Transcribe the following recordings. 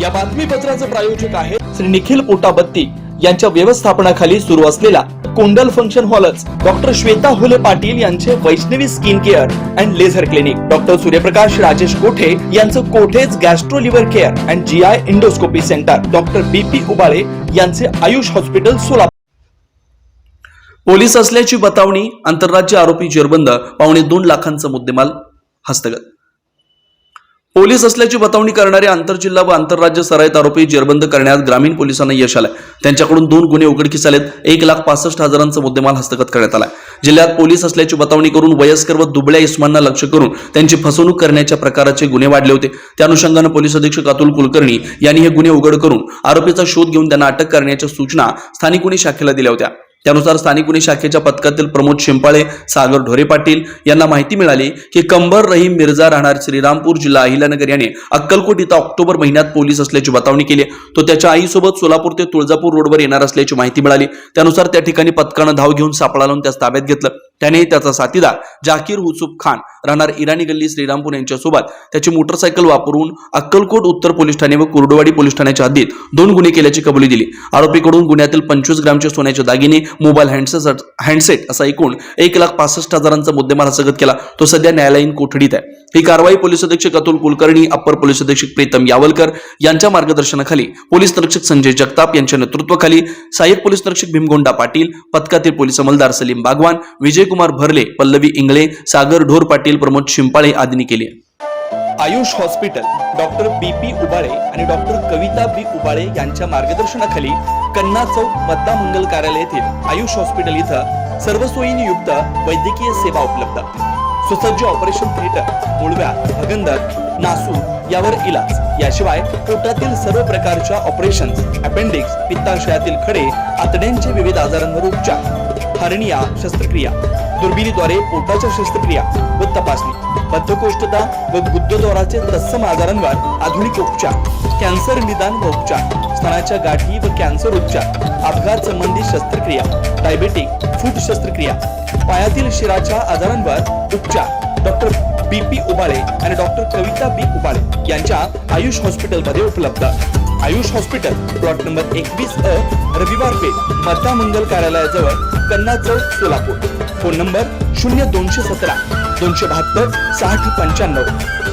या बातमीपत्राचे प्रायोजक आहे श्री निखिल पोटाबत्ती यांच्या व्यवस्थापनाखाली सुरू असलेला कोंडल फंक्शन हॉलच, डॉक्टर श्वेता हुले पाटील यांचे Vaishnavi skin care and laser clinic, doctor Suryaprakash Rajesh Kothe यांचं Kothe's gastro liver care and GI endoscopy centre, doctor B P Ubale यांचे आयुष हॉस्पिटल सोलापूर। पोलीस असल्याची बतावणी, आंतरराज्य आरोपी जेरबंद, 2.25 लाखांचा मुद्देमाल हस्तगत। पोलीस असल्याची बतावणी करणारे आंतरजिल्हा व आंतरराज्य सराईत आरोपी जेरबंद करण्यात ग्रामीण पोलिसांना यश आलंय। त्यांच्याकडून 2 गुन्हे उघडकीस आलेत। 1,65,000चा मुद्देमाल हस्तगत करण्यात आलाय। जिल्ह्यात पोलीस असल्याची बतावणी करून वयस्कर व दुबळ्या इस्मांना लक्ष्य करून त्यांची फसवणूक करण्याच्या प्रकाराचे गुन्हे वाढले होते। त्या अनुषंगाने पोलीस अधीक्षक अतुल कुलकर्णी यांनी हे गुन्हे उघड करून आरोपीचा शोध घेऊन त्यांना अटक करण्याच्या सूचना स्थानिक गुन्हे शाखेला दिल्या होत्या। त्यानुसार स्थानिक गुन्हे शाखेच्या पथकातील प्रमोद शिंपाळे, सागर ढोरे पाटील यांना माहिती मिळाली की कंबर रहीम मिर्झा राहणार श्रीरामपूर, जिल्हा अहिल्यानगर याने अक्कलकोट इथं ऑक्टोबर महिन्यात पोलीस असल्याची बतावणी केली। तो त्याच्या आईसोबत सोलापूर ते तुळजापूर रोडवर येणार असल्याची माहिती मिळाली। त्यानुसार त्या ठिकाणी पथकानं धाव घेऊन सापळा लावून त्यास ताब्यात घेतलं। त्याने त्याचा साथीदार जाकीर हुसूफ खान राहणार इराणी गल्ली श्रीरामपूर यांच्यासोबत त्याची मोटरसायकल वापरून अक्कलकोट उत्तर पोलीस ठाणे व कुर्डवाडी पोलीस ठाण्याच्या हद्दीत 2 गुन्हे केल्याची कबुली दिली। आरोपीकडून गुन्ह्यातील 25 ग्रॅमचे सोन्याचे दागिने, मोबाईल हँडसेट असा एकूण 1,65,000चा मुद्देमाल हस्तगत केला। तो सध्या न्यायालयीन कोठडीत आहे। ही कारवाई पोलीस अधीक्षक अतुल कुलकर्णी, अप्पर पोलीस अधीक्षक प्रीतम यावलकर यांच्या मार्गदर्शनाखाली पोलीस निरीक्षक संजय जगताप यांच्या नेतृत्वाखाली सहाय्यक पोलीस निरीक्षक भीमगोंडा पाटील, पथकातील पोलीस अंमलदार सलीम बागवान, विजयकुमार भरले, पल्लवी इंगळे, सागर ढोर पाटील, प्रमोद शिंपाळे आदींनी केली। Ayush hospital, doctor B P Ubale आणि डॉक्टर कविता बी उबाळे यांच्या मार्गदर्शनाखाली कन्ना चौक मतदार मंगल कार्यालय येथील आयुष हॉस्पिटल इथं सर्व सोयींनी युक्त वैद्यकीय सेवा उपलब्ध। सुसज्ज ऑपरेशन थिएटर, मुळव्या, भगंदर, नासू यावर इलाज। याशिवाय पोटातील सर्व प्रकारच्या ऑपरेशन्स, अपेंडिक्स, पित्ताशयातील खडे, आतड्यांचे विविध आजारांवर उपचार, हर्निया शस्त्रक्रिया, दुर्बिणीद्वारे पोटाच्या शस्त्रक्रिया व तपासणी, बद्धकोष्ठता व गुदद्वाराचे तत्सम आजारांवर आधुनिक उपचार, कॅन्सर निदान व उपचार, स्तनाच्या गाठी व कॅन्सर उपचार, अपघात संबंधित शस्त्रक्रिया, डायबेटिक फूट शस्त्रक्रिया, पायातील शिराच्या आजारांवर उपचार। डॉक्टर बीपी उबाळे आणि डॉक्टर कविता बी उबाळे यांच्या आयुष हॉस्पिटलमध्ये उपलब्ध। Ayush hospital, plot number 21A, रविवार पेठ, मतदार मंगल कार्यालयाजवळ, कन्ना चौक, सोलापूर। Phone number 0217 272 60 95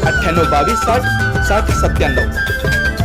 98 22 60 60 97।